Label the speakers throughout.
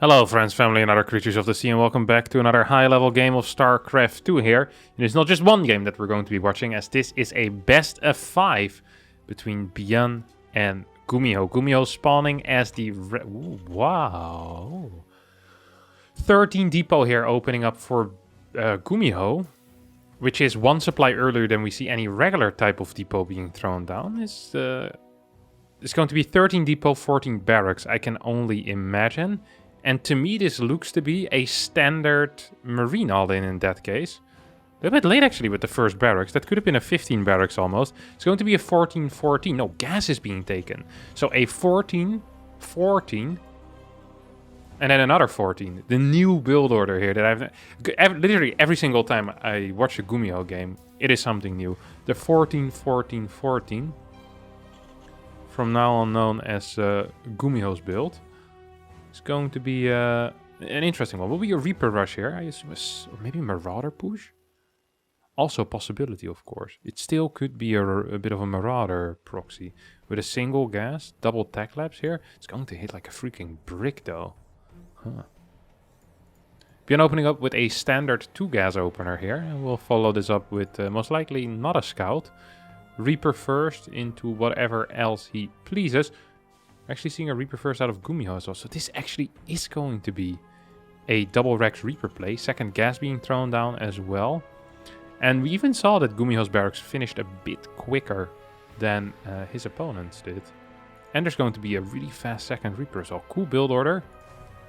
Speaker 1: Hello friends, family and other creatures of the sea, and welcome back to another high-level game of StarCraft 2 here. And it's not just one game that we're going to be watching, as this is a best of 5 between ByuN and Gumiho. Gumiho spawning as the... Ooh, wow. 13 depot here opening up for Gumiho, which is one supply earlier than we see any regular type of depot being thrown down. It's going to be 13 depot, 14 barracks, I can only imagine. And to me, this looks to be a standard marine all-in in that case. A little bit late actually with the first barracks. That could have been a 15 barracks almost. It's going to be a 14-14. No, gas is being taken. So a 14-14. And then another 14. The new build order here that literally every single time I watch a Gumiho game, it is something new. The 14-14-14. From now on known as Gumiho's build. It's going to be an interesting one. Will be a Reaper rush here, I assume, or maybe Marauder push? Also a possibility, of course. It still could be a bit of a Marauder proxy. With a single gas, double tech labs here. It's going to hit like a freaking brick, though. Huh. ByuN opening up with a standard 2-gas opener here. And we'll follow this up with most likely not a scout. Reaper first into whatever else he pleases. Actually seeing a Reaper first out of Gumiho as well. So this actually is going to be a double Rex Reaper play. Second gas being thrown down as well. And we even saw that Gumiho's barracks finished a bit quicker than his opponents did. And there's going to be a really fast second Reaper as well. Cool build order,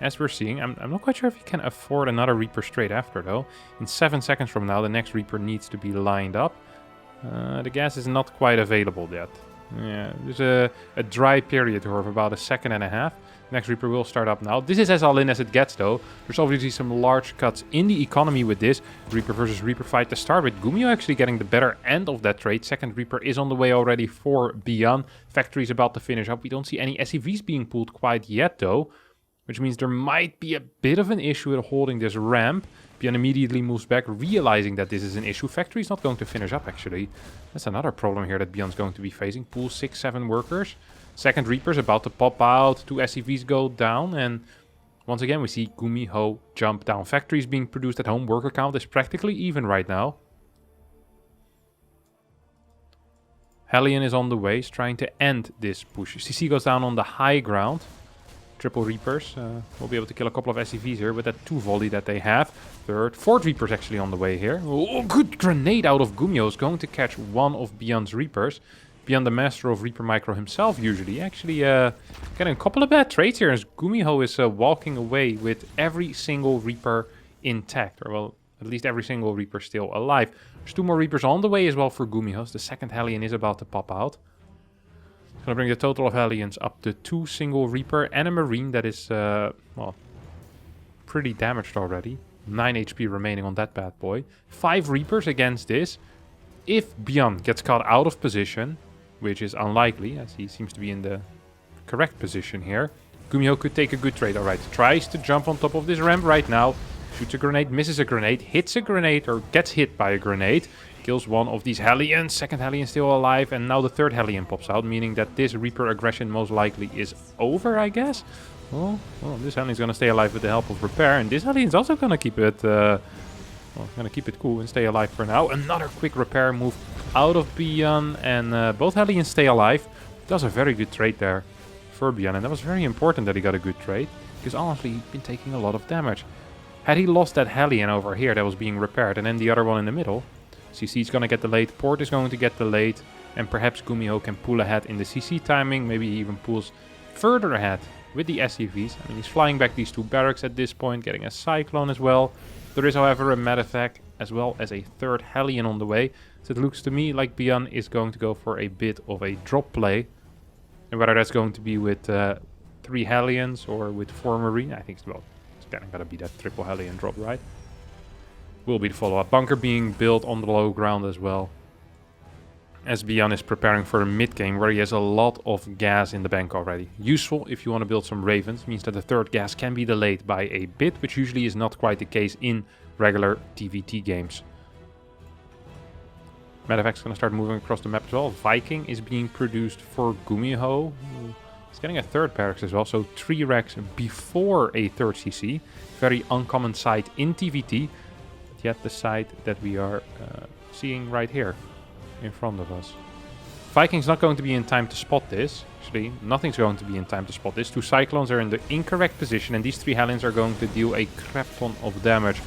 Speaker 1: as we're seeing. I'm not quite sure if he can afford another Reaper straight after though. In 7 seconds from now, the next Reaper needs to be lined up. The gas is not quite available yet. Yeah, there's a dry period here of about a second and a half. Next Reaper will start up now. This is as all in as it gets though. There's obviously some large cuts in the economy with this. Reaper versus Reaper fight to start with. Gumiho actually getting the better end of that trade. Second Reaper is on the way already for ByuN. Factory is about to finish up. We don't see any SCVs being pulled quite yet though. Which means there might be a bit of an issue with holding this ramp. ByuN immediately moves back, realizing that this is an issue. Factory is not going to finish up, actually. That's another problem here that ByuN's going to be facing. Pool 6-7 workers. Second Reaper's about to pop out. 2 SCVs go down. And once again, we see Gumiho jump down. Factory is being produced at home. Worker count is practically even right now. Hellion is on the way. He's trying to end this push. CC goes down on the high ground. Triple Reapers. We'll be able to kill a couple of SCVs here with that 2 volley that they have. Fourth Reaper's actually on the way here. Oh, good grenade out of Gumiho. Is going to catch one of ByuN's Reapers. ByuN, the master of Reaper Micro himself, usually. Actually, getting a couple of bad trades here. As Gumiho is walking away with every single Reaper intact. Or, well, at least every single Reaper still alive. There's 2 more Reapers on the way as well for Gumiho. The second Hellion is about to pop out. Gonna bring the total of Hellions up to 2 single Reaper and a Marine that is, well, pretty damaged already. 9 HP remaining on that bad boy. 5 Reapers against this. If ByuN gets caught out of position, which is unlikely, as he seems to be in the correct position here, Gumiho could take a good trade. Alright, tries to jump on top of this ramp right now. Shoots a grenade, misses a grenade, hits a grenade, or gets hit by a grenade. Kills one of these Hellions. Second Hellion still alive. And now the third Hellion pops out, meaning that this Reaper aggression most likely is over, I guess. Well, this Hellion's going to stay alive with the help of repair. And this Hellion's also going to keep it cool and stay alive for now. Another quick repair move out of ByuN. And both Hellions stay alive. Does a very good trade there for ByuN. And that was very important that he got a good trade. Because honestly, he's been taking a lot of damage. Had he lost that Hellion over here that was being repaired, and then the other one in the middle, CC is going to get delayed, Port is going to get delayed, and perhaps Gumiho can pull ahead in the CC timing. Maybe he even pulls further ahead with the SCVs. I mean, he's flying back these 2 barracks at this point, getting a Cyclone as well. There is, however, a medevac as well as a third Hellion on the way. So it looks to me like ByuN is going to go for a bit of a drop play. And whether that's going to be with 3 Hellions or with 4 Marine, I think it's, well, it's kind of got to be that triple Hellion drop, right? Will be the follow-up. Bunker being built on the low ground as well. As ByuN is preparing for a mid-game where he has a lot of gas in the bank already. Useful if you want to build some Ravens. Means that the third gas can be delayed by a bit, which usually is not quite the case in regular TVT games. Medevac's going to start moving across the map as well. Viking is being produced for Gumiho. He's getting a third barracks as well, so 3 racks before a third CC. Very uncommon sight in TVT, but yet the sight that we are seeing right here in front of us. Viking's not going to be in time to spot this. Actually, nothing's going to be in time to spot this. 2 Cyclones are in the incorrect position, and these 3 Hellions are going to deal a crap ton of damage.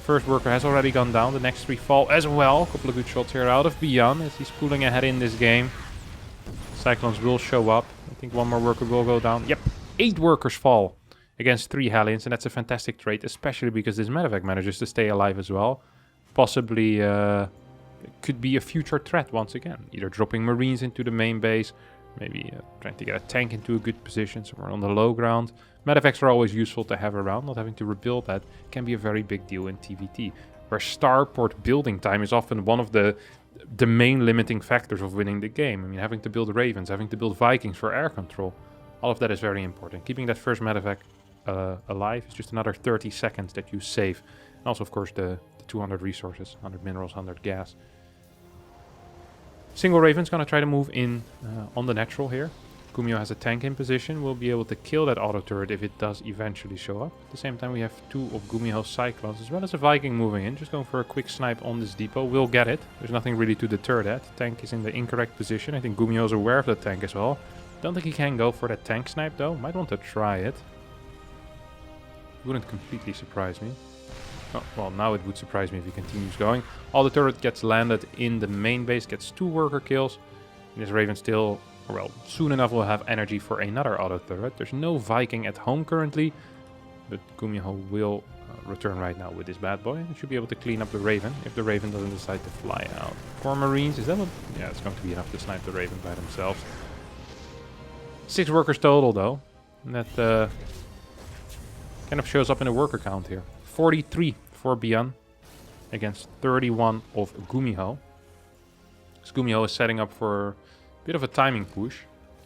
Speaker 1: First worker has already gone down. The next 3 fall as well. A couple of good shots here out of ByuN as he's pulling ahead in this game. Cyclones will show up. I think 1 more worker will go down. Yep, 8 workers fall against 3 Hellions, and that's a fantastic trait, especially because this medevac manages to stay alive as well. Possibly could be a future threat once again. Either dropping Marines into the main base, maybe trying to get a tank into a good position somewhere on the low ground. Medevacs are always useful to have around. Not having to rebuild that can be a very big deal in TVT, where starport building time is often one of the main limiting factors of winning the game. I mean, having to build Ravens, having to build Vikings for air control, all of that is very important. Keeping that first medevac alive is just another 30 seconds that you save. And also, of course, the 200 resources, 100 minerals, 100 gas. Single Raven's gonna try to move in on the natural here. Gumiho has a tank in position. We'll be able to kill that auto turret if it does eventually show up. At the same time, we have 2 of Gumiho's Cyclones, as well as a Viking moving in. Just going for a quick snipe on this depot. We'll get it. There's nothing really to deter that. Tank is in the incorrect position. I think Gumiho's aware of the tank as well. Don't think he can go for that tank snipe though. Might want to try it. Wouldn't completely surprise me. Oh, well, now it would surprise me if he continues going. All the turret gets landed in the main base, gets 2 worker kills. And this Raven still, well, soon enough will have energy for another auto turret. There's no Viking at home currently, but Gumiho will return right now with this bad boy. And should be able to clean up the Raven if the Raven doesn't decide to fly out. 4 Marines, is that what? Yeah, it's going to be enough to snipe the Raven by themselves. 6 workers total though. And that kind of shows up in the worker count here. 43 for ByuN against 31 of Gumiho. So Gumiho is setting up for a bit of a timing push.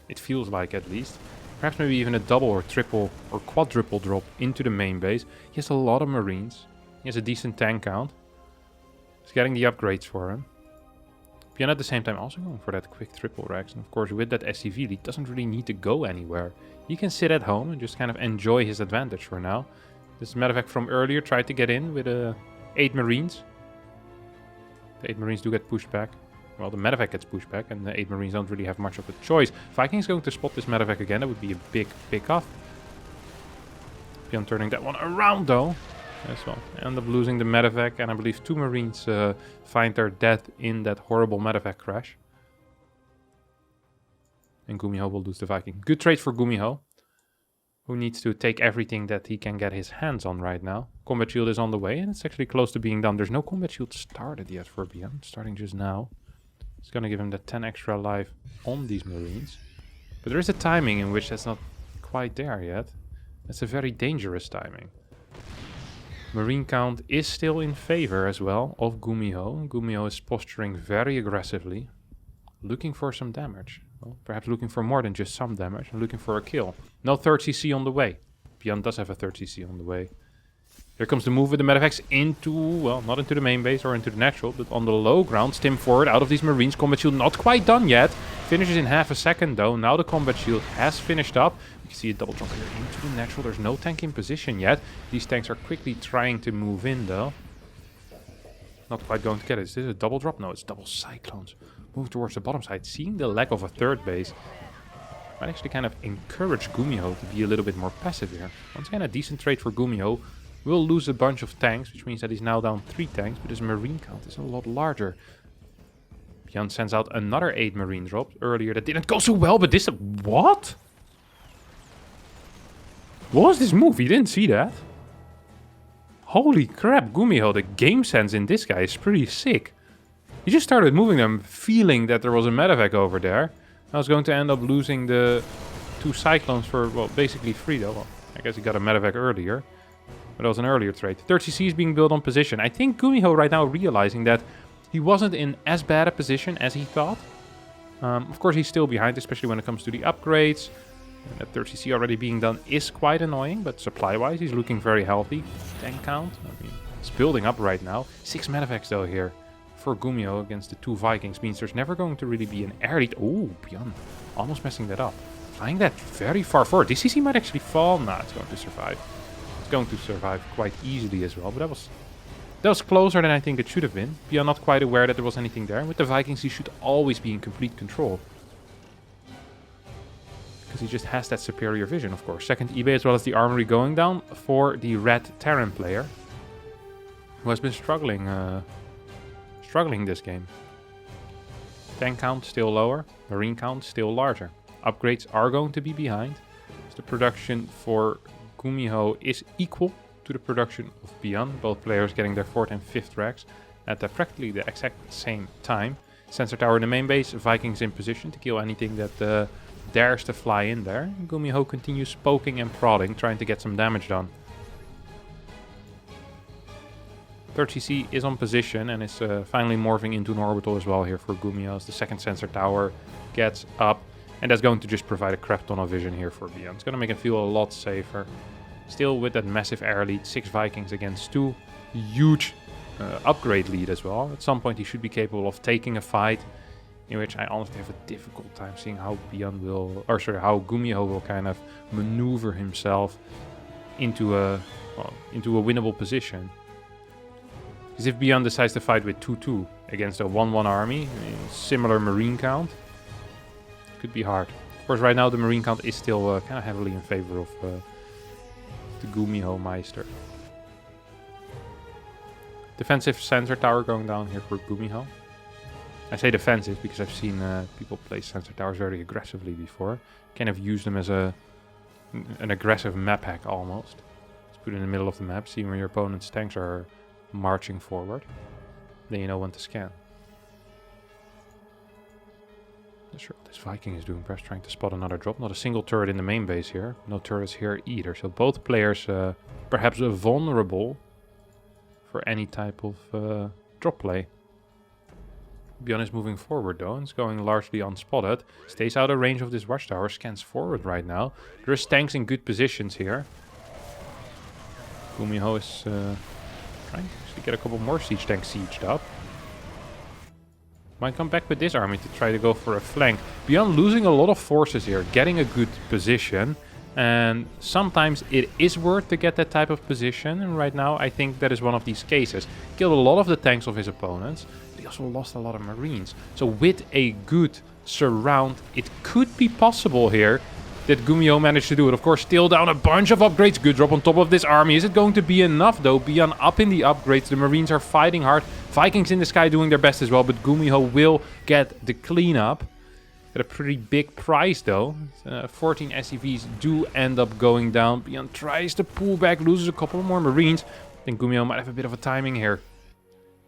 Speaker 1: It feels like, at least. Perhaps maybe even a double or triple or quadruple drop into the main base. He has a lot of Marines. He has a decent tank count. He's getting the upgrades for him. ByuN at the same time also going for that quick triple racks. And of course with that SCV, he doesn't really need to go anywhere. He can sit at home and just kind of enjoy his advantage for now. This medevac from earlier tried to get in with 8 Marines. The 8 Marines do get pushed back. Well, the medevac gets pushed back and the 8 Marines don't really have much of a choice. Viking's going to spot this medevac again. That would be a big pick-off. ByuN turning that one around though. As well. End up losing the medevac, and I believe 2 Marines find their death in that horrible medevac crash. And Gumiho will lose the Viking. Good trade for Gumiho, who needs to take everything that he can get his hands on right now. Combat shield is on the way, and it's actually close to being done. There's no combat shield started yet for ByuN, starting just now. It's gonna give him that 10 extra life on these Marines. But there is a timing in which that's not quite there yet. That's a very dangerous timing. Marine count is still in favor as well of Gumiho. Gumiho is posturing very aggressively, looking for some damage. Well, perhaps looking for more than just some damage, and looking for a kill. No 3rd CC on the way. ByuN does have a 3rd CC on the way. Here comes the move with the medevacs into, well, not into the main base or into the natural, but on the low ground. Stim forward out of these Marines. Combat shield not quite done yet. Finishes in half a second though. Now the combat shield has finished up. You can see a double jump here into the natural. There's no tank in position yet. These tanks are quickly trying to move in though. Not quite going to get it. Is this a double drop? No, it's double Cyclones. Move towards the bottom side. Seeing the lack of a 3rd base might actually kind of encourage Gumiho to be a little bit more passive here. Once again, a decent trade for Gumiho. Will lose a bunch of tanks, which means that he's now down 3 tanks, but his Marine count is a lot larger. ByuN sends out another 8 Marine drops earlier. That didn't go so well, but this... What? What was this move? You didn't see that? Holy crap, Gumiho, the game sense in this guy is pretty sick. He just started moving them, feeling that there was a medevac over there. I was going to end up losing the 2 Cyclones for, well, basically free though. Well, I guess he got a medevac earlier. But that was an earlier trade. 3rd CC is being built on position. I think Gumiho right now realizing that he wasn't in as bad a position as he thought. Of course, he's still behind, especially when it comes to the upgrades. And that 3rd CC already being done is quite annoying, but supply-wise, he's looking very healthy. Tank count, I mean, it's building up right now. 6 medevacs though here for Gumiho against the 2 Vikings means there's never going to really be an air lead. Oh, ByuN almost messing that up. flying that very far forward. DCC might actually fall. Nah, it's going to survive. It's going to survive quite easily as well, but that was closer than I think it should have been. ByuN not quite aware that there was anything there. With the Vikings, he should always be in complete control. Because he just has that superior vision, of course. Second eBay as well as the armory going down for the red Terran player. Who has been struggling this game. Tank count still lower. Marine count still larger. Upgrades are going to be behind. So the production for Gumiho is equal to the production of ByuN. Both players getting their 4th and 5th racks at practically the exact same time. Sensor tower in the main base. Vikings in position to kill anything that dares to fly in there. Gumiho continues poking and prodding, trying to get some damage done. 3rd CC is on position and is finally morphing into an orbital as well here for Gumiho as the 2nd sensor tower gets up. And that's going to just provide a crap ton of vision here for ByuN. It's going to make him feel a lot safer. Still with that massive air lead, 6 Vikings against 2. Huge upgrade lead as well. At some point he should be capable of taking a fight, in which I honestly have a difficult time seeing how ByuN will, or sorry, how Gumiho will kind of maneuver himself into a winnable position. Because if ByuN decides to fight with 2-2 against a 1-1 army, similar marine count, could be hard. Of course, right now the marine count is still kind of heavily in favor of the Gumiho Meister. Defensive sensor tower going down here for Gumiho. I say defensive because I've seen people place sensor towers very aggressively before. Kind of use them as an aggressive map hack almost. Just put it in the middle of the map, see where your opponent's tanks are marching forward. Then you know when to scan. Not sure what this Viking is doing, perhaps trying to spot another drop. Not a single turret in the main base here. No turrets here either. So both players perhaps vulnerable for any type of drop play. ByuN is moving forward though, and it's going largely unspotted. Stays out of range of this watchtower, scans forward right now. There's tanks in good positions here. Gumiho is trying to get a couple more siege tanks sieged up. Might come back with this army to try to go for a flank. ByuN losing a lot of forces here, getting a good position. And sometimes it is worth to get that type of position. And right now I think that is one of these cases. Killed a lot of the tanks of his opponents. But he also lost a lot of marines. So with a good surround, it could be possible here that Gumiho managed to do it. Of course, still down a bunch of upgrades. Good drop on top of this army. Is it going to be enough though? ByuN up in the upgrades. The marines are fighting hard. Vikings in the sky doing their best as well. But Gumiho will get the cleanup. At a pretty big price though. 14 SCVs do end up going down. ByuN tries to pull back, loses a couple more marines. I think Gumiho might have a bit of a timing here.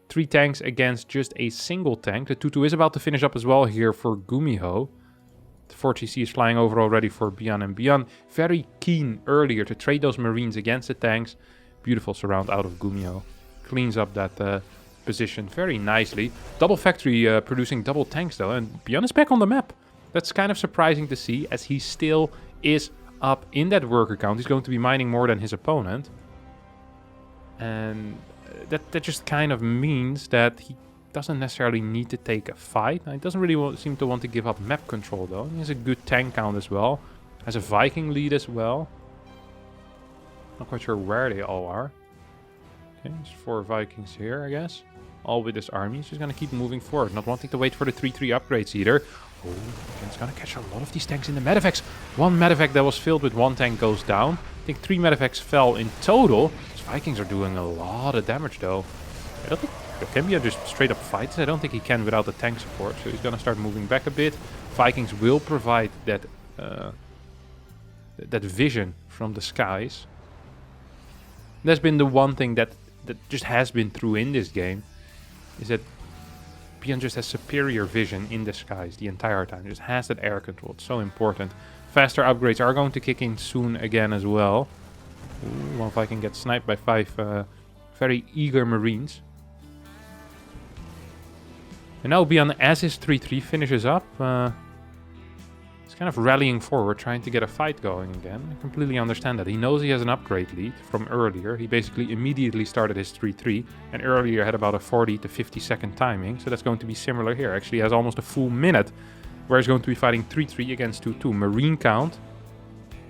Speaker 1: 3 tanks against just a single tank. The 2-2 is about to finish up as well here for Gumiho. The 4TC is flying over already for ByuN, and ByuN very keen earlier to trade those marines against the tanks. Beautiful surround out of Gumiho. Cleans up that position very nicely. Double factory producing double tanks though, and ByuN is back on the map. That's kind of surprising to see, as he still is up in that worker count. He's going to be mining more than his opponent. And that just kind of means that he doesn't necessarily need to take a fight. He doesn't really seem to want to give up map control though. He has a good tank count as well. Has a Viking lead as well. Not quite sure where they all are. Okay, there's 4 Vikings here, I guess. All with this army. He's just going to keep moving forward. Not wanting to wait for the 3-3 upgrades either. Oh, it's going to catch a lot of these tanks in the medevacs. One medevac that was filled with 1 tank goes down. I think 3 medevacs fell in total. These Vikings are doing a lot of damage though. I don't think Gambia just straight up fights. I don't think he can without the tank support. So he's going to start moving back a bit. Vikings will provide that that vision from the skies. That's been the one thing that just has been true in this game. Is that ByuN just has superior vision in the skies the entire time. Just has that air control. It's so important. Faster upgrades are going to kick in soon again as well. Ooh, one Viking gets sniped by 5 very eager marines. And now ByuN, as his 3-3 finishes up, he's kind of rallying forward, trying to get a fight going again. I completely understand that. He knows he has an upgrade lead from earlier. He basically immediately started his 3-3, and earlier had about a 40 to 50 second timing. So that's going to be similar here. Actually, he has almost a full minute where he's going to be fighting 3-3 against 2-2. Marine count,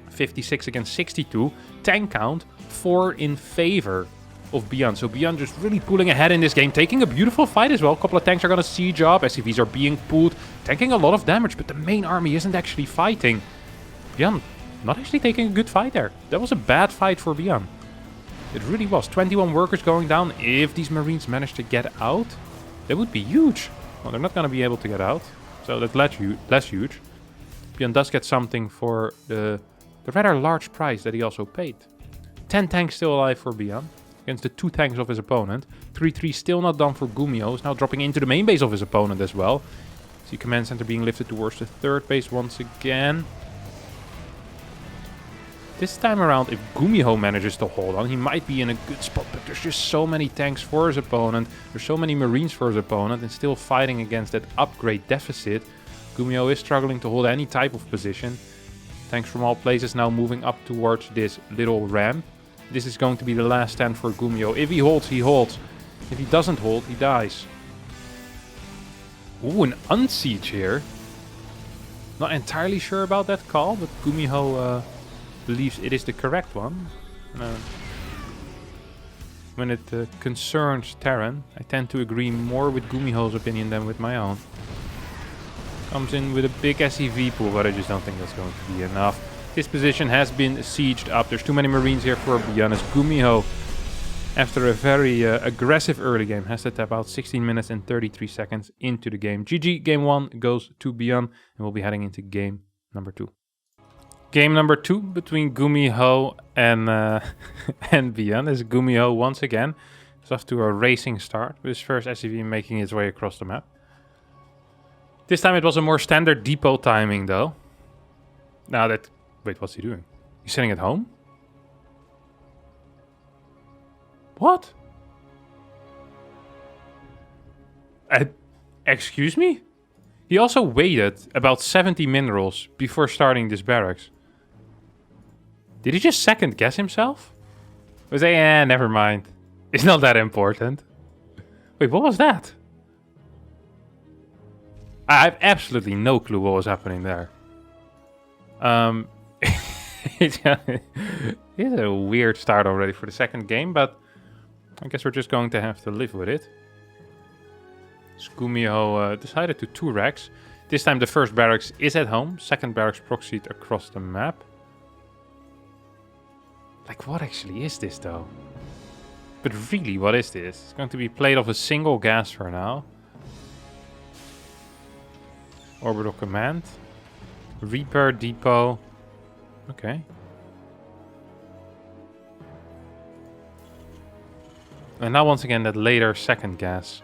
Speaker 1: 56 against 62. Tank count, 4 in favor of ByuN. So ByuN just really pulling ahead in this game, taking a beautiful fight as well. A couple of tanks are going to siege up, SCVs are being pulled, tanking a lot of damage, but the main army isn't actually fighting. ByuN not actually taking a good fight there. That was a bad fight for ByuN. It really was. 21 workers going down. If these Marines manage to get out, that would be huge. Well, they're not going to be able to get out, so that's less huge. ByuN does get something for the rather large price that he also paid. 10 tanks still alive for ByuN against the 2 tanks of his opponent. 3-3 still not done for Gumiho. Is now dropping into the main base of his opponent as well. See command center being lifted towards the 3rd base once again. This time around, if Gumiho manages to hold on, he might be in a good spot, but there's just so many tanks for his opponent. There's so many Marines for his opponent, and still fighting against that upgrade deficit. Gumiho is struggling to hold any type of position. Tanks from all places now moving up towards this little ramp. This is going to be the last stand for Gumiho. If he holds, he holds. If he doesn't hold, he dies. Ooh, an unsiege here. Not entirely sure about that call, but Gumiho believes it is the correct one. When it concerns Terran, I tend to agree more with Gumiho's opinion than with my own. Comes in with a big SCV pool, but I just don't think that's going to be enough. This position has been sieged up. There's too many Marines here for ByuN, as Gumiho, after a very aggressive early game, has to tap out 16 minutes and 33 seconds into the game. GG, game 1 goes to ByuN, and we'll be heading into game number 2. Game number 2 between Gumiho and ByuN is Gumiho once again. It's off to a racing start, with his first SCV making its way across the map. This time it was a more standard depot timing though. Now that... Wait, what's he doing? He's sitting at home? What? Excuse me? He also waited about 70 minerals before starting this barracks. Did he just second guess himself? Was he, never mind. It's not that important. Wait, what was that? I have absolutely no clue what was happening there. It's a weird start already for the second game, but I guess we're just going to have to live with it. Gumiho decided to 2 racks. This time the first barracks is at home, second barracks proxied across the map. Like, what actually is this though? But really, what is this? It's going to be played off a single gas for now. Orbital command. Repair depot. Okay. And now once again that later second gas.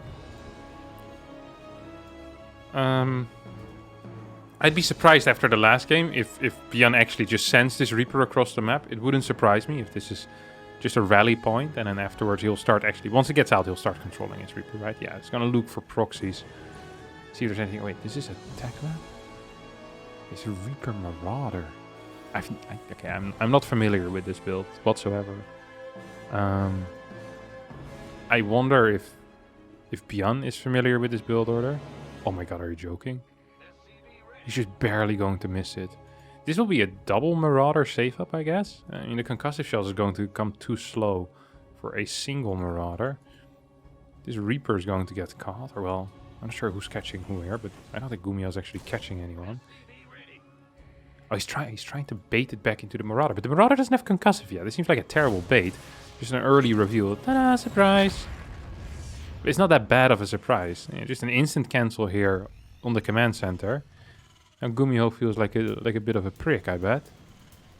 Speaker 1: I'd be surprised after the last game if ByuN actually just sends this Reaper across the map. It wouldn't surprise me if this is just a rally point, and then afterwards he'll start actually, once it gets out, he'll start controlling his Reaper, right? Yeah, it's gonna look for proxies. See if there's anything. Wait, is this a tech map? It's a Reaper Marauder. Okay, I'm not familiar with this build whatsoever. I wonder if ByuN is familiar with this build order. Oh my god, are you joking? He's just barely going to miss it. This will be a double Marauder safe up, I guess. I mean, the concussive shells is going to come too slow for a single Marauder. This Reaper is going to get caught, or well, I'm not sure who's catching who here, but I don't think Gumiho is actually catching anyone. Oh, he's trying to bait it back into the Marauder, but the Marauder doesn't have concussive yet. This seems like a terrible bait. Just an early reveal. Ta-da, surprise! But it's not that bad of a surprise. Yeah, just an instant cancel here on the command center. And Gumiho feels like a bit of a prick, I bet.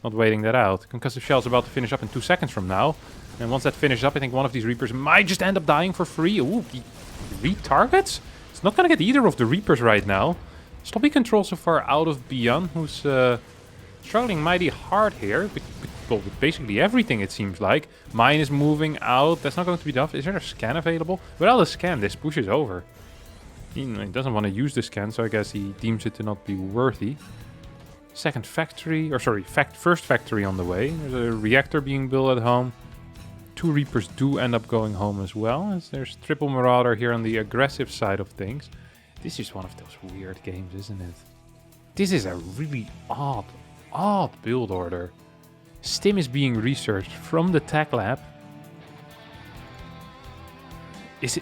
Speaker 1: Not waiting that out. Concussive shell's about to finish up in 2 seconds from now. And once that finishes up, I think one of these Reapers might just end up dying for free. Ooh, he retargets? It's not gonna get either of the Reapers right now. Sloppy control so far out of ByuN, who's struggling mighty hard here. Well, with basically everything, it seems like. Mine is moving out. That's not going to be enough. Is there a scan available? Without a scan, this pushes over. He doesn't want to use the scan, so I guess he deems it to not be worthy. Second factory, or sorry, first factory on the way. There's a reactor being built at home. 2 Reapers do end up going home as well, as there's triple Marauder here on the aggressive side of things. This is one of those weird games, isn't it? This is a really odd build order. Stim is being researched from the tech lab. Is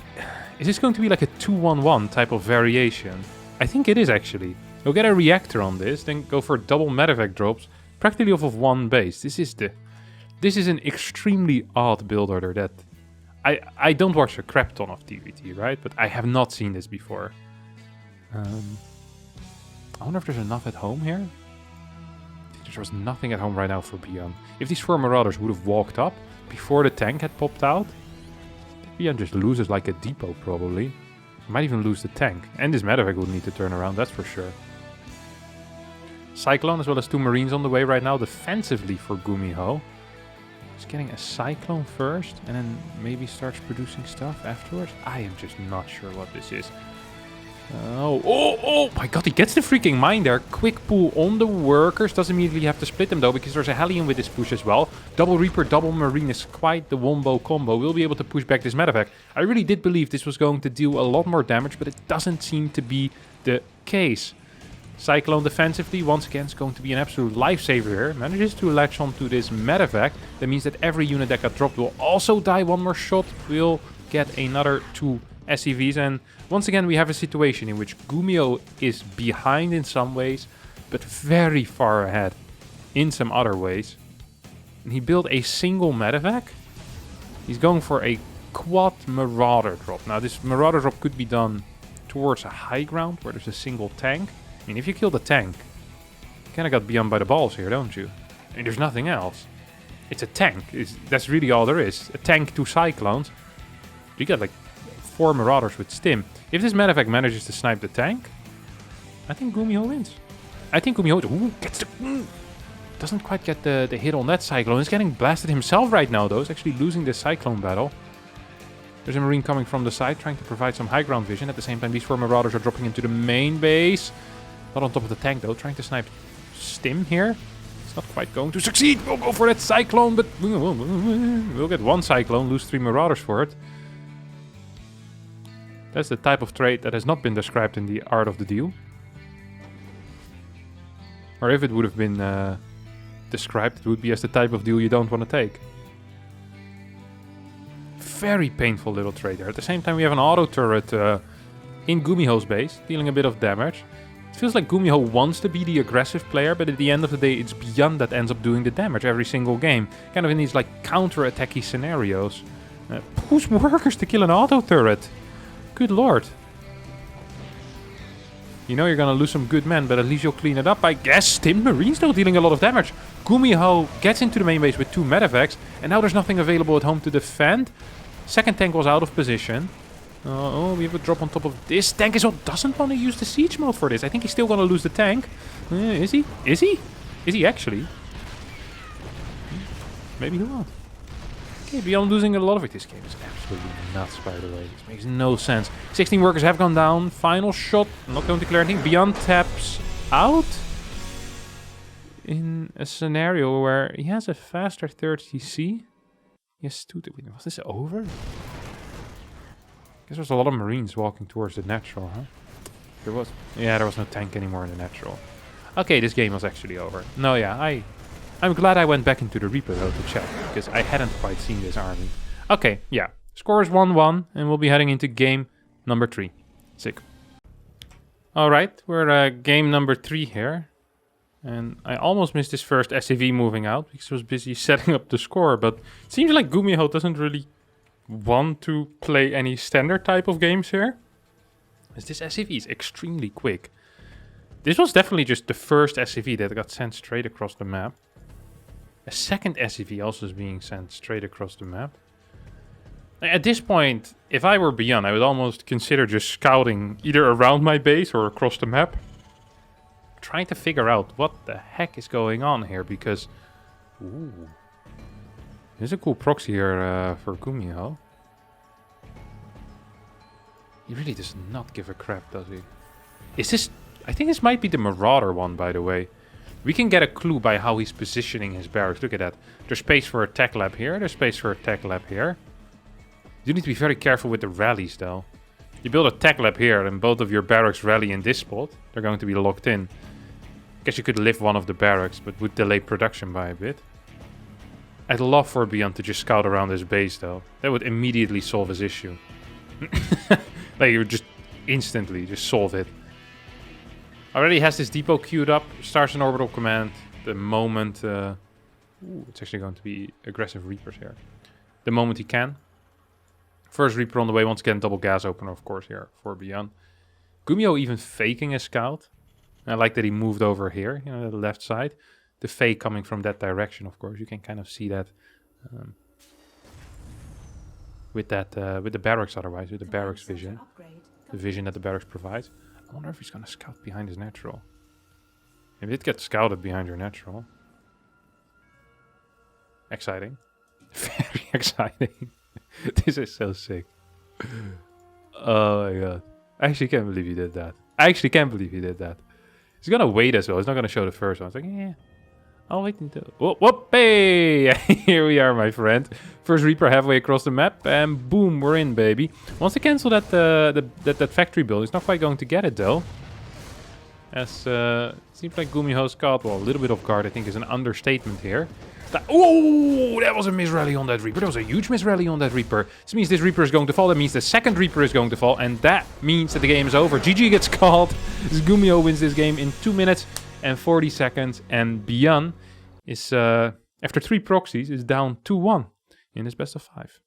Speaker 1: this going to be like a 2-1-1 type of variation? I think it is actually. You'll get a reactor on this, then go for double medevac drops, practically off of one base. This is an extremely odd build order that I don't watch a crap ton of TVT, right? But I have not seen this before. I wonder if there's enough at home here. There was nothing at home right now for ByuN. If these 4 Marauders would have walked up before the tank had popped out, ByuN just loses like a depot probably. Might even lose the tank. And this medevac would need to turn around, that's for sure. Cyclone as well as 2 Marines on the way right now defensively for Gumiho. He's getting a Cyclone first and then maybe starts producing stuff afterwards. I am just not sure what this is. Oh my god, he gets the freaking mine there. Quick pull on the workers. Doesn't immediately have to split them though, because there's a Hellion with this push as well. Double Reaper, double Marine is quite the wombo combo. We'll be able to push back this medevac. I really did believe this was going to deal a lot more damage, but it doesn't seem to be the case. Cyclone defensively, once again, is going to be an absolute lifesaver here. Manages to latch onto this medevac. That means that every unit that got dropped will also die. One more shot will get another 2 SCVs, and once again we have a situation in which Gumiho is behind in some ways, but very far ahead in some other ways. And he built a single medevac. He's going for a quad Marauder drop. Now this Marauder drop could be done towards a high ground where there's a single tank. I mean, if you kill the tank, you kind of got ByuN by the balls here, don't you? I mean, there's nothing else. It's a tank. That's really all there is. A tank, 2 Cyclones. You get like 4 Marauders with Stim. If this medevac manages to snipe the tank, I think Gumiho wins. I think Gumiho gets the... doesn't quite get the hit on that Cyclone. He's getting blasted himself right now, though. He's actually losing this Cyclone battle. There's a Marine coming from the side, trying to provide some high ground vision. At the same time, these 4 Marauders are dropping into the main base. Not on top of the tank, though. Trying to snipe Stim here. It's not quite going to succeed. We'll go for that Cyclone, but we'll get 1 Cyclone, lose 3 Marauders for it. That's the type of trade that has not been described in the art of the deal. Or if it would have been described, it would be as the type of deal you don't want to take. Very painful little trade there. At the same time, we have an auto turret in Gumiho's base, dealing a bit of damage. It feels like Gumiho wants to be the aggressive player, but at the end of the day, it's ByuN that ends up doing the damage every single game. Kind of in these like counter-attacky scenarios. Push workers to kill an auto turret. Good lord. You know you're gonna lose some good men, but at least you'll clean it up, I guess. Stim Marine still dealing a lot of damage. Gumiho gets into the main base with 2 medevacs, and now there's nothing available at home to defend. Second tank was out of position. Oh, we have a drop on top of this. Tank as well doesn't want to use the siege mode for this. I think he's still gonna lose the tank. Is he? Is he? Is he actually? Maybe he won't. Okay, ByuN losing a lot of it. This game is absolutely nuts, by the way. This makes no sense. 16 workers have gone down. Final shot. I'm not going to declare anything. ByuN taps out in a scenario where he has a faster 30C. Yes, 2 to win. Was this over? I guess there's a lot of Marines walking towards the natural, huh? There was... yeah, there was no tank anymore in the natural. Okay, this game was actually over. No, yeah, I'm glad I went back into the replay though to check, because I hadn't quite seen this army. Okay, yeah. Score is 1-1, and we'll be heading into game number 3. Sick. Alright, we're at game number 3 here. And I almost missed this first SCV moving out, because I was busy setting up the score, but it seems like Gumiho doesn't really want to play any standard type of games here. As this SCV is extremely quick. This was definitely just the first SCV that got sent straight across the map. A second SCV also is being sent straight across the map. At this point, if I were ByuN, I would almost consider just scouting either around my base or across the map. Trying to figure out what the heck is going on here, because... ooh. There's a cool proxy here for Gumiho. He really does not give a crap, does he? Is this... I think this might be the Marauder one, by the way. We can get a clue by how he's positioning his barracks. Look at that. There's space for a tech lab here. There's space for a tech lab here. You need to be very careful with the rallies, though. You build a tech lab here and both of your barracks rally in this spot. They're going to be locked in. Guess you could lift one of the barracks, but would delay production by a bit. I'd love for ByuN to just scout around his base, though. That would immediately solve his issue. Like, you would just instantly just solve it. Already has this depot queued up. Starts an orbital command. The moment... ooh, it's actually going to be aggressive Reapers here. The moment he can. First Reaper on the way. Once again, double gas opener, of course, here for ByuN. Gumiho even faking a scout. I like that he moved over here, you know, the left side. The fake coming from that direction, of course. You can kind of see that with the barracks. Otherwise, with the barracks vision, the vision that the barracks provides. I wonder if he's gonna scout behind his natural. If it gets scouted behind your natural, exciting, very exciting. This is so sick. Oh my god! I actually can't believe he did that. I actually can't believe he did that. He's gonna wait as well. He's not gonna show the first one. It's like, yeah, I'll wait until... Whoop, whoop, hey! Here we are, my friend. First Reaper halfway across the map, and boom, we're in, baby. Wants to cancel that that factory build. He's not quite going to get it, though. As seems like Gumiho's caught, well, a little bit off guard, I think, is an understatement here. Oh, that was a misrally on that Reaper. That was a huge misrally on that Reaper. This means this Reaper is going to fall. That means the second Reaper is going to fall. And that means that the game is over. GG gets called. Gumiho wins this game in 2 minutes and 40 seconds. And ByuN is, after 3 proxies, is down 2-1 in his best of 5.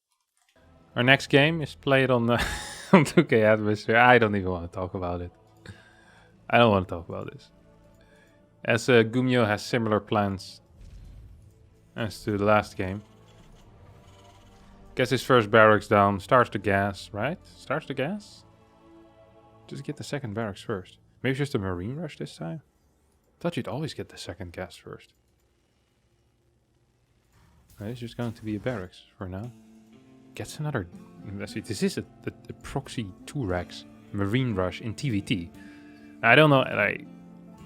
Speaker 1: Our next game is played on the on 2K Atmosphere. I don't even want to talk about it. I don't want to talk about this. As Gumiho has similar plans as to the last game. Gets his first barracks down, starts the gas, right? Starts the gas? Just get the second barracks first. Maybe just a marine rush this time? Thought you'd always get the second gas first. It's just going to be a barracks for now. Gets another... Let's see, this is a proxy 2-racks marine rush in TVT. I don't know,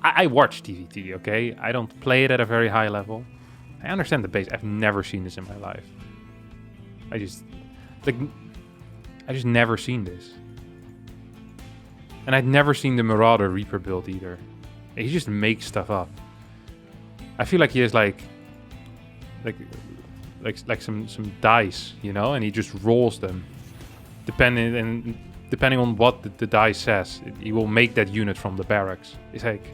Speaker 1: I watch TVT, okay? I don't play it at a very high level. I understand the base. I've never seen this in my life. I just never seen this. And I'd never seen the Marauder Reaper build either. He just makes stuff up. I feel like he has like some dice, you know, and he just rolls them. Depending on what the dice says, he will make that unit from the barracks. It's like...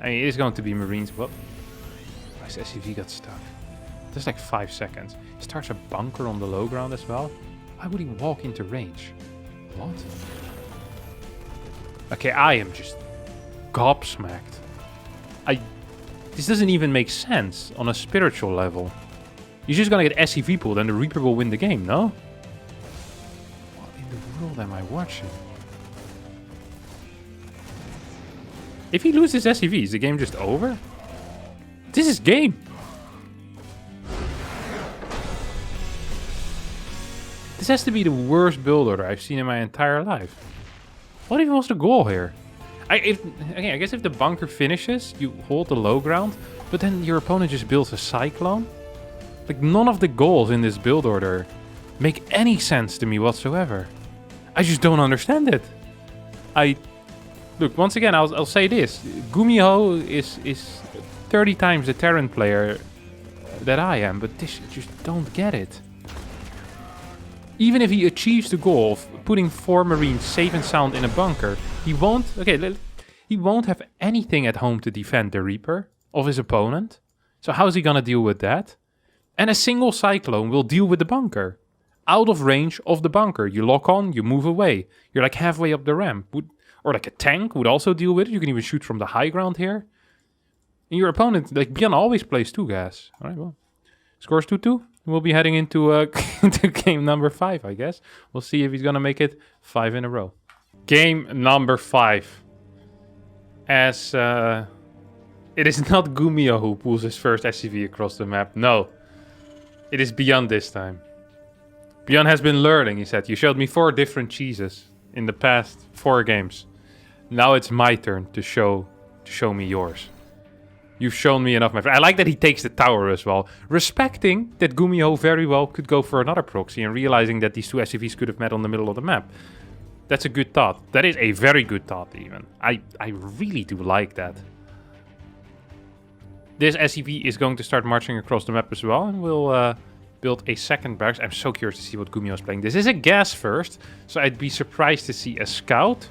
Speaker 1: I mean, it is going to be Marines. Well, his SCV got stuck. Just like 5 seconds. He starts a bunker on the low ground as well. Why would he walk into range? What? Okay, I am just gobsmacked. This doesn't even make sense on a spiritual level. You're just gonna get SCV pulled and the Reaper will win the game, no? What in the world am I watching? If he loses SCV, is the game just over? This is game. This has to be the worst build order I've seen in my entire life. What even was the goal here? I guess if the bunker finishes, you hold the low ground, but then your opponent just builds a cyclone. Like, none of the goals in this build order make any sense to me whatsoever. I just don't understand it. Look, once again, I'll say this. Gumiho is 30 times the Terran player that I am, but this just don't get it. Even if he achieves the goal of putting 4 Marines safe and sound in a bunker, he won't have anything at home to defend the Reaper of his opponent. So how's he gonna deal with that? And a single Cyclone will deal with the bunker. Out of range of the bunker. You lock on, you move away. You're like halfway up the ramp. Or like a tank would also deal with it. You can even shoot from the high ground here. And your opponent, like ByuN always plays 2 gas. Alright, well. Scores 2-2. We'll be heading into into game number 5, I guess. We'll see if he's gonna make it 5 in a row. Game number 5. As it is not Gumiho who pulls his first SCV across the map. No. It is ByuN this time. ByuN has been learning, he said. You showed me 4 different cheeses in the past 4 games. Now it's my turn to show me yours. You've shown me enough, my friend. I like that he takes the tower as well. Respecting that Gumiho very well could go for another proxy and realizing that these 2 SCVs could have met on the middle of the map. That's a good thought. That is a very good thought, even. I really do like that. This SCV is going to start marching across the map as well, and we'll build a second barracks. I'm so curious to see what Gumiho is playing. This is a gas first, so I'd be surprised to see a scout.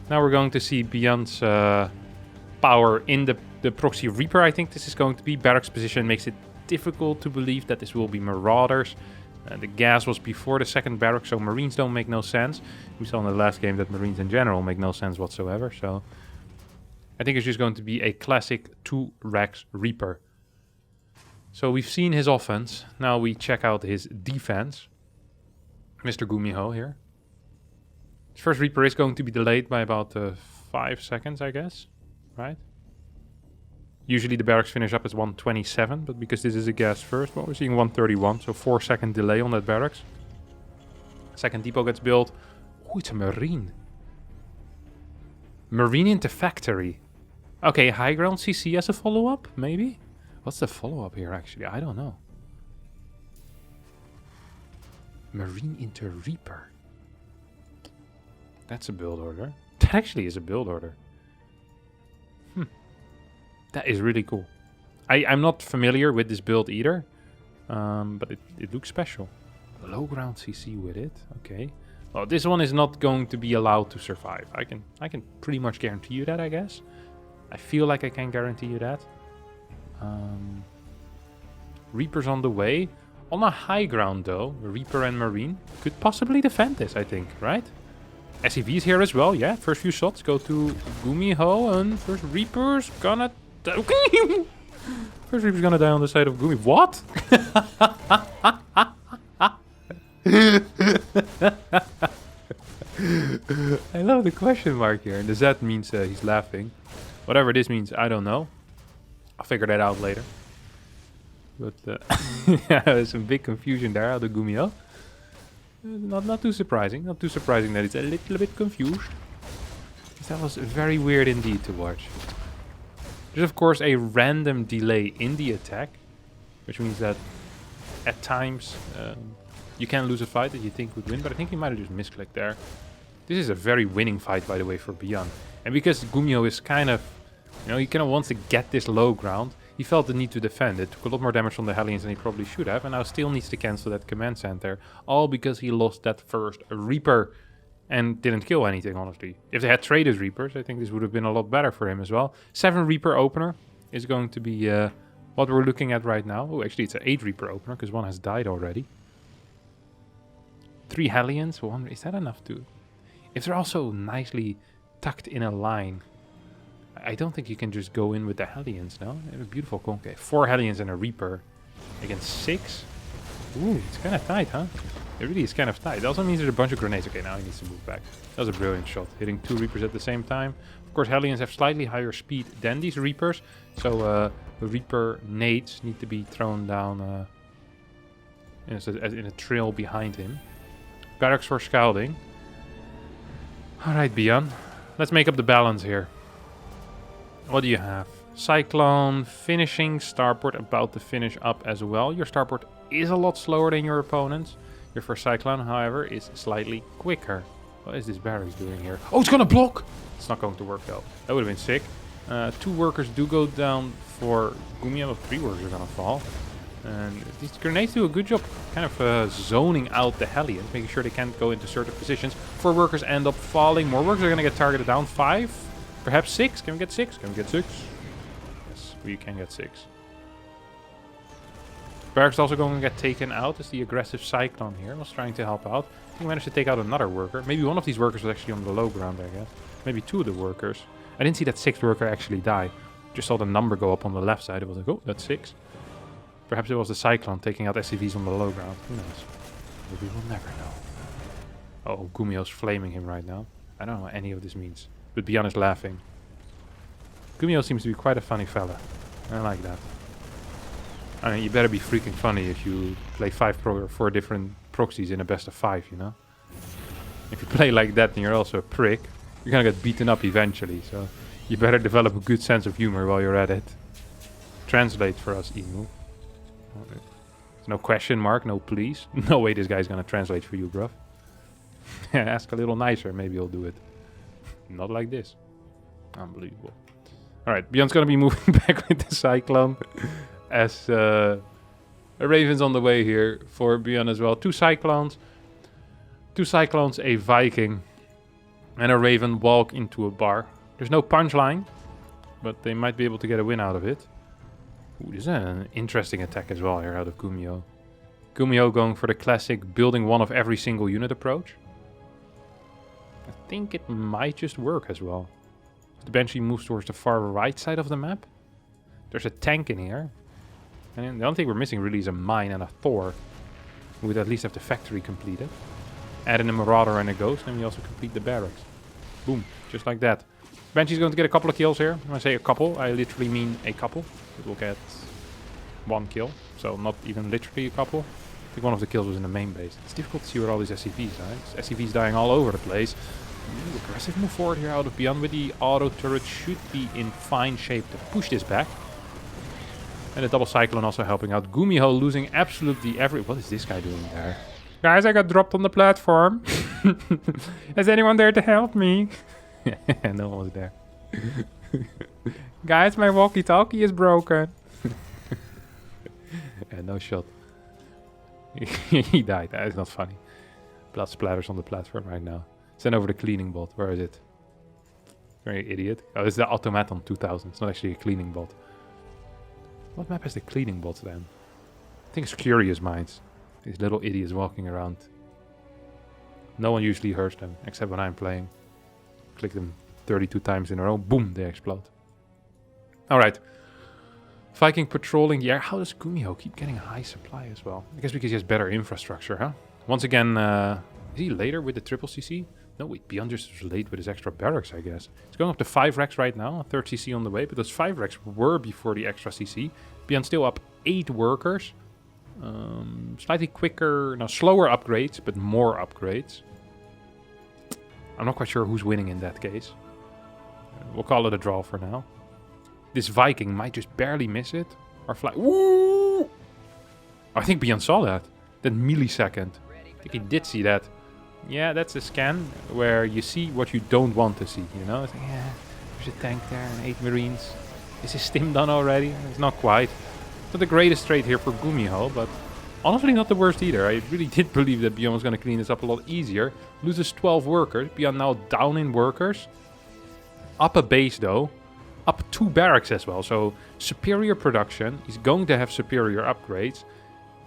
Speaker 1: Now we're going to see ByuN's power in the Proxy Reaper. I think this is going to be. Barracks position makes it difficult to believe that this will be Marauders. The gas was before the second barracks, so Marines don't make no sense. We saw in the last game that Marines in general make no sense whatsoever, so I think it's just going to be a classic 2-Rex Reaper. So we've seen his offense. Now we check out his defense. Mr. Gumiho here. His first Reaper is going to be delayed by about 5 seconds, I guess. Right? Usually the barracks finish up at 127, but because this is a gas first, well, we're seeing 131, so 4-second delay on that barracks. Second depot gets built. Oh, it's a Marine. Marine into factory. Okay, high ground CC as a follow-up, maybe? What's the follow-up here, actually? I don't know. Marine into Reaper. That's a build order. That actually is a build order. That is really cool. I'm not familiar with this build either, but it looks special. Low ground CC with it, okay. Well, this one is not going to be allowed to survive. I can pretty much guarantee you that, I guess. I feel like I can guarantee you that. Reaper's on the way. On a high ground, though, Reaper and Marine could possibly defend this, I think, right? SCV's here as well, yeah. First few shots go to Gumiho, and first Reaper's gonna... First Reaper's gonna die on the side of Gumi. What? I love the question mark here. And the Z means he's laughing. Whatever this means, I don't know. I'll figure that out later. But yeah, there's some big confusion there out of Gumiho. Not too surprising. Not too surprising that it's a little bit confused. That was very weird indeed to watch. There's of course a random delay in the attack, which means that at times you can lose a fight that you think would win, but I think he might have just misclicked there. This is a very winning fight, by the way, for ByuN. And because Gumiho is kind of, you know, he kind of wants to get this low ground, he felt the need to defend it. Took a lot more damage from the Hellions than he probably should have, and now still needs to cancel that command center. All because he lost that first Reaper and didn't kill anything, honestly. If they had traded Reapers, I think this would have been a lot better for him as well. 7 Reaper opener is going to be what we're looking at right now. Oh, actually, it's an 8 Reaper opener, because one has died already. 3 Hellions. Is that enough to... If they're also nicely tucked in a line, I don't think you can just go in with the Hellions, no? They have a beautiful concave. 4 Hellions and a Reaper against 6. Ooh, it's kind of tight, huh? It really is kind of tight. It also means there's a bunch of grenades. Okay, now he needs to move back. That was a brilliant shot. Hitting 2 Reapers at the same time. Of course, Hellions have slightly higher speed than these Reapers. So the Reaper nades need to be thrown down in a trail behind him. Barracks for scouting. Alright, ByuN. Let's make up the balance here. What do you have? Cyclone, finishing, starport about to finish up as well. Your starport is a lot slower than your opponent's. Your first Cyclone, however, is slightly quicker. What is this barracks doing here? Oh, it's gonna block! It's not going to work though. That would have been sick. 2 workers do go down for Gumiho. 3 workers are gonna fall. And these grenades do a good job kind of zoning out the Hellions, making sure they can't go into certain positions. 4 workers end up falling. More workers are gonna get targeted down. 5? Perhaps 6? Can we get 6? Can we get 6? Yes, we can get 6. Barracks is also going to get taken out as the aggressive Cyclone here was trying to help out. I think he managed to take out another worker. Maybe one of these workers was actually on the low ground, I guess. Maybe 2 of the workers. I didn't see that 6th worker actually die. Just saw the number go up on the left side. It was like, oh, that's 6. Perhaps it was the Cyclone taking out SCVs on the low ground. Who knows? But we will never know. Oh, Gumiho's flaming him right now. I don't know what any of this means. But ByuN is laughing. Gumiho seems to be quite a funny fella. I like that. I mean, you better be freaking funny if you play 4 different proxies in a best of 5, you know? If you play like that, then you're also a prick. You're gonna get beaten up eventually, so you better develop a good sense of humor while you're at it. Translate for us, Emu. There's no question mark, no please. No way this guy's gonna translate for you, bruv. Ask a little nicer, maybe he'll do it. Not like this. Unbelievable. Alright, ByuN's gonna be moving back with the Cyclone. As a Raven's on the way here for ByuN as well. Two Cyclones, a Viking, and a Raven walk into a bar. There's no punchline, but they might be able to get a win out of it. Ooh, this is an interesting attack as well here out of Gumiho. Gumiho going for the classic building one of every single unit approach. I think it might just work as well. The Banshee moves towards the far right side of the map. There's a tank in here. And the only thing we're missing really is a mine and a Thor. We would at least have the factory completed. Add in a Marauder and a Ghost, and we also complete the barracks. Boom, just like that. Banshee's going to get a couple of kills here. When I say a couple, I literally mean a couple. It will get one kill, so not even literally a couple. I think one of the kills was in the main base. It's difficult to see where all these SCVs are. SCVs dying all over the place. Ooh, aggressive move forward here out of ByuN with the auto turret. Should be in fine shape to push this back. And the double Cyclone also helping out. Gumiho losing absolutely every... What is this guy doing there? Guys, I got dropped on the platform. Is anyone there to help me? No one was there. Guys, my walkie-talkie is broken. No shot. He died. That is not funny. Blood splatters on the platform right now. Send over the cleaning bot. Where is it? Very idiot. Oh, it's the Automaton 2000. It's not actually a cleaning bot. What map has the cleaning bot then? I think it's Curious Minds. These little idiots walking around. No one usually hurts them, except when I'm playing. Click them 32 times in a row. Boom, they explode. Alright. Viking patrolling the air. How does Gumiho keep getting a high supply as well? I guess because he has better infrastructure, huh? Once again, is he later with the triple CC? No, wait, ByuN just was late with his extra barracks, I guess. He's going up to 5 racks right now, a 3rd CC on the way, but those 5 racks were before the extra CC. ByuN still up 8 workers. Slightly quicker, no, slower upgrades, but more upgrades. I'm not quite sure who's winning in that case. We'll call it a draw for now. This Viking might just barely miss it. Or fly. Woo! I think ByuN saw that. That millisecond. I think he did see that. Yeah, that's a scan where you see what you don't want to see, you know? It's like, yeah, there's a tank there and 8 marines. Is his stim done already? It's not quite. Not the greatest trade here for Gumiho, but honestly not the worst either. I really did believe that ByuN was going to clean this up a lot easier. Loses 12 workers. ByuN now down in workers. Up a base though. Up 2 barracks as well. So superior production. He's going to have superior upgrades.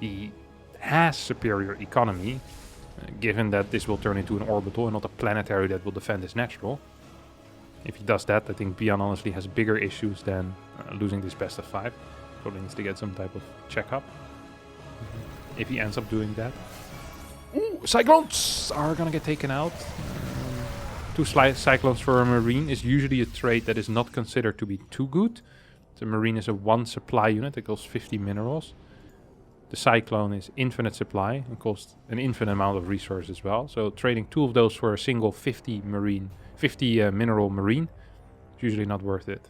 Speaker 1: He has superior economy. Given that this will turn into an orbital and not a planetary that will defend his natural. If he does that, I think ByuN honestly has bigger issues than losing this best of 5. Probably needs to get some type of checkup. If he ends up doing that. Ooh, Cyclones are gonna get taken out. 2 Cyclones for a Marine is usually a trade that is not considered to be too good. The Marine is a 1 supply unit that costs 50 minerals. The Cyclone is infinite supply and costs an infinite amount of resources as well. So trading 2 of those for a single 50 mineral Marine is usually not worth it.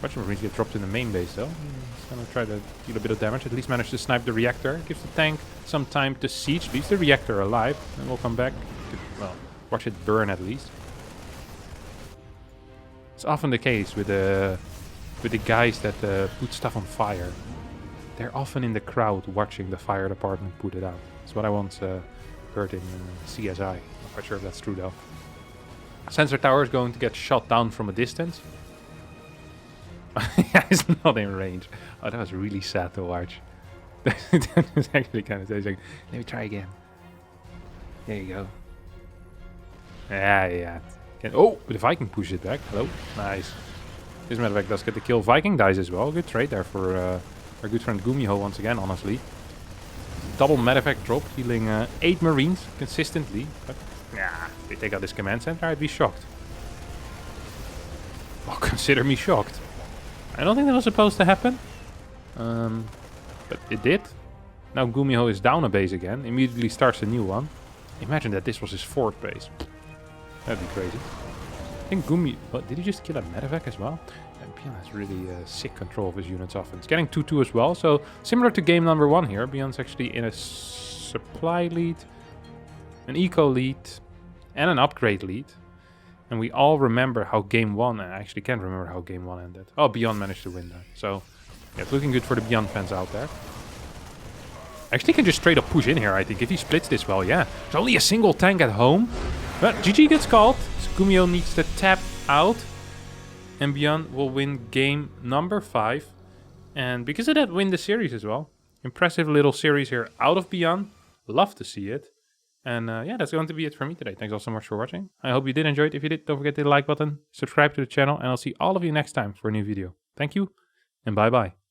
Speaker 1: Bunch of Marines get dropped in the main base though. He's gonna try to deal a bit of damage. At least manage to snipe the reactor. Gives the tank some time to siege. Leaves the reactor alive. And we'll come back. Well, watch it burn at least. It's often the case with the guys that put stuff on fire. They're often in the crowd watching the fire department put it out. That's what I once heard in CSI. Not quite sure if that's true though. Sensor tower is going to get shot down from a distance. It's not in range. Oh, that was really sad to watch. That was actually kind of sad. Like, let me try again. There you go. Yeah. Oh, the Viking pushes it back. Hello. Nice. This matter of fact does get the kill. Viking dies as well. Good trade there for our good friend Gumiho once again, honestly. Double medevac drop, healing 8 marines consistently. But, yeah, if they take out this command center, I'd be shocked. Well, consider me shocked. I don't think that was supposed to happen. But it did. Now Gumiho is down a base again. Immediately starts a new one. Imagine that this was his 4th base. That'd be crazy. I think Gumiho... What, did he just kill a medevac as well? ByuN has really sick control of his units often. It's getting 2-2 as well. So similar to game number 1 here. ByuN's actually in a supply lead. an eco lead, and an upgrade lead. And we all remember how game 1, I actually can't remember how game 1 ended. Oh, ByuN managed to win that. So, yeah, it's looking good for the ByuN fans out there. Actually can just straight up push in here, I think, if he splits this well, yeah. There's only a single tank at home. But GG gets called. So Gumiho needs to tap out. And ByuN will win game number 5. And because of that, win the series as well. Impressive little series here out of ByuN. Love to see it. And yeah, that's going to be it for me today. Thanks all so much for watching. I hope you did enjoy it. If you did, don't forget to hit the like button, subscribe to the channel, and I'll see all of you next time for a new video. Thank you, and bye-bye.